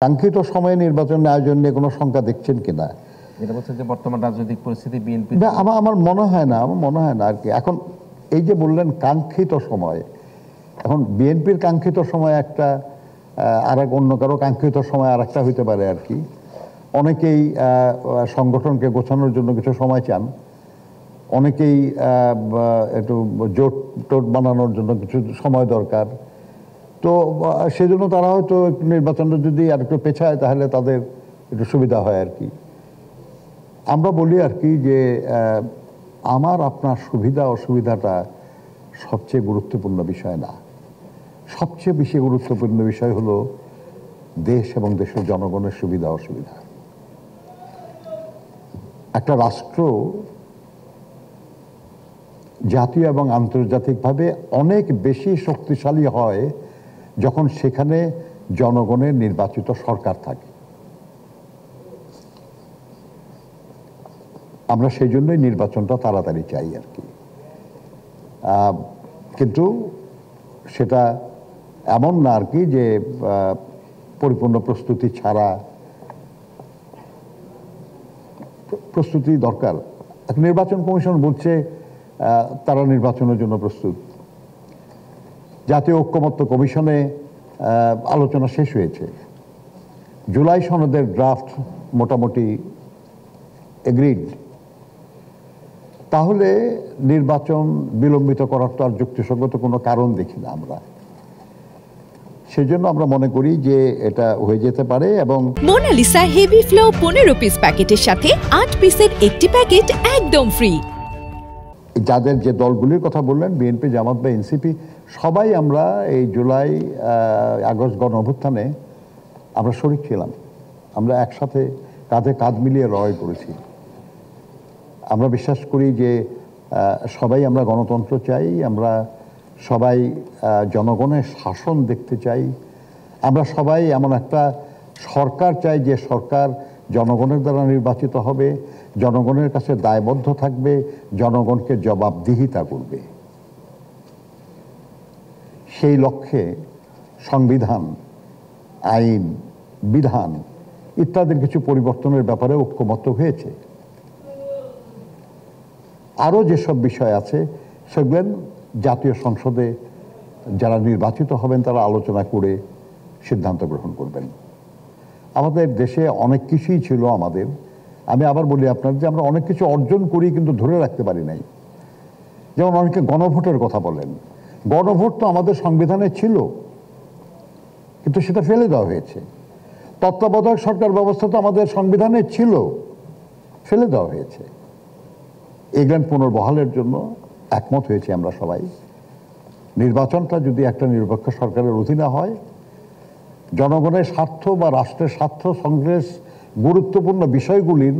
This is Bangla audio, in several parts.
কাঙ্ক্ষিত সময়ে নির্বাচন আয়োজন নিয়ে কোনো শঙ্কা দেখছেন কিনা? এটা বলছে যে বর্তমান রাজনৈতিক পরিস্থিতি বিএনপি আমার মনে হয় না আর কি। এখন এই যে বললেন কাঙ্ক্ষিত সময়, এখন বিএনপির কাঙ্ক্ষিত সময় একটা, আর এক অন্য কারো কাঙ্ক্ষিত সময় আর একটা হইতে পারে আর কি। অনেকেই সংগঠনকে গোছানোর জন্য কিছু সময় চান, অনেকেই একটু জোট টোট বানানোর জন্য কিছু সময় দরকার। তো সেজন্য তারা হয়তো নির্বাচনটা যদি আর একটু পেছায় তাহলে তাদের একটু সুবিধা হয় আর কি। আমরা বলি আর কি যে আমার আপনার সুবিধা অসুবিধাটা সবচেয়ে গুরুত্বপূর্ণ বিষয় না। সবচেয়ে বেশি গুরুত্বপূর্ণ বিষয় হলো দেশ এবং দেশের জনগণের সুবিধা অসুবিধা। একটা রাষ্ট্র জাতীয় এবং আন্তর্জাতিকভাবে অনেক বেশি শক্তিশালী হয় যখন সেখানে জনগণের নির্বাচিত সরকার থাকে। আমরা সেই জন্যই নির্বাচনটা তাড়াতাড়ি চাই আর কি। কিন্তু সেটা এমন না আর কি যে পরিপূর্ণ প্রস্তুতি ছাড়া। প্রস্তুতি দরকার। নির্বাচন কমিশন বলছে তারা নির্বাচনের জন্য প্রস্তুত। জাতীয় ঐক্যমত্য কমিশনে আলোচনা শেষ হয়েছে। জুলাই সনদের ড্রাফট মোটামুটি এগ্রিড। তাহলে নির্বাচন বিলম্বিত করার তো আর যুক্তিসঙ্গত কোনো কারণ দেখি না আমরা। সেজন্য আমরা মনে করি যে এটা হয়ে যেতে পারে। এবং মোনালিসা হেভি ফ্লো 15 পিস প্যাকেটের সাথে 8 পিসের একটি প্যাকেট একদম ফ্রি। যাদের যে দলগুলির কথা বললেন, বিএনপি, জামাত বা এনসিপি, সবাই আমরা এই জুলাই আগস্ট গণ অভ্যুত্থানে আমরা শরিক ছিলাম। আমরা একসাথে কাঁধে কাঁধ মিলিয়ে লড়াই করেছি। আমরা বিশ্বাস করি যে সবাই আমরা গণতন্ত্র চাই, আমরা সবাই জনগণের শাসন দেখতে চাই, আমরা সবাই এমন একটা সরকার চাই যে সরকার জনগণের দ্বারা নির্বাচিত হবে, জনগণের কাছে দায়বদ্ধ থাকবে, জনগণকে জবাবদিহিতা করবে। সেই লক্ষ্যে সংবিধান, আইন, বিধান ইত্যাদির কিছু পরিবর্তনের ব্যাপারে ঐক্যমত্য হয়েছে। আরও যেসব বিষয় আছে সেগুলো জাতীয় সংসদে যারা নির্বাচিত হবেন তারা আলোচনা করে সিদ্ধান্ত গ্রহণ করবেন। আমাদের দেশে অনেক কিছুই ছিল আমাদের। আমি আবার বলি আপনার যে আমরা অনেক কিছু অর্জন করি কিন্তু ধরে রাখতে পারি নাই। যেমন অনেকে গণভোটের কথা বলেন। গণভোট তো আমাদের সংবিধানে ছিল, কিন্তু সেটা ফেলে দেওয়া হয়েছে। তত্ত্বাবধায়ক সরকার ব্যবস্থা তো আমাদের সংবিধানে ছিল, ফেলে দেওয়া হয়েছে। এগুলো পুনর্বহালের জন্য একমত হয়েছে আমরা সবাই। নির্বাচনটা যদি একটা নিরপেক্ষ সরকারের অধীনে হয়, জনগণের স্বার্থ বা রাষ্ট্রের স্বার্থ সংশ্লিষ্ট গুরুত্বপূর্ণ বিষয়গুলির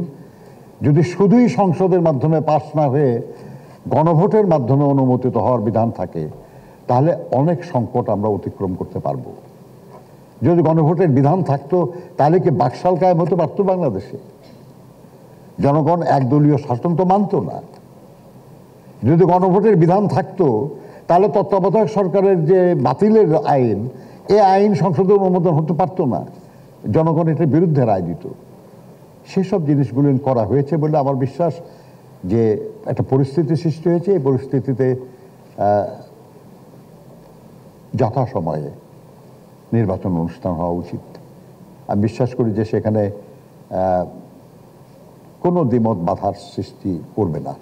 যদি শুধুই সংসদের মাধ্যমে পাস না হয়ে গণভোটের মাধ্যমে অনুমোদিত হওয়ার বিধান থাকে, তাহলে অনেক সংকট আমরা অতিক্রম করতে পারব। যদি গণভোটের বিধান থাকতো তাহলে কি বাকশাল কায়েম হতে পারতো বাংলাদেশে? জনগণ একদলীয় শাসন তো মানত না। যদি গণভোটের বিধান থাকতো তাহলে তত্ত্বাবধায়ক সরকারের যে বাতিলের আইন, এই আইন সংসদে অনুমোদন হতে পারতো না, জনগণ এটার বিরুদ্ধে রায় দিত। সেসব জিনিসগুলো করা হয়েছে বলে আমার বিশ্বাস যে একটা পরিস্থিতি সৃষ্টি হয়েছে। এই পরিস্থিতিতে যথাসময়ে নির্বাচন অনুষ্ঠান হওয়া উচিত। আমি বিশ্বাস করি যে সেখানে কোনো দ্বিমত বাধার সৃষ্টি করবে না।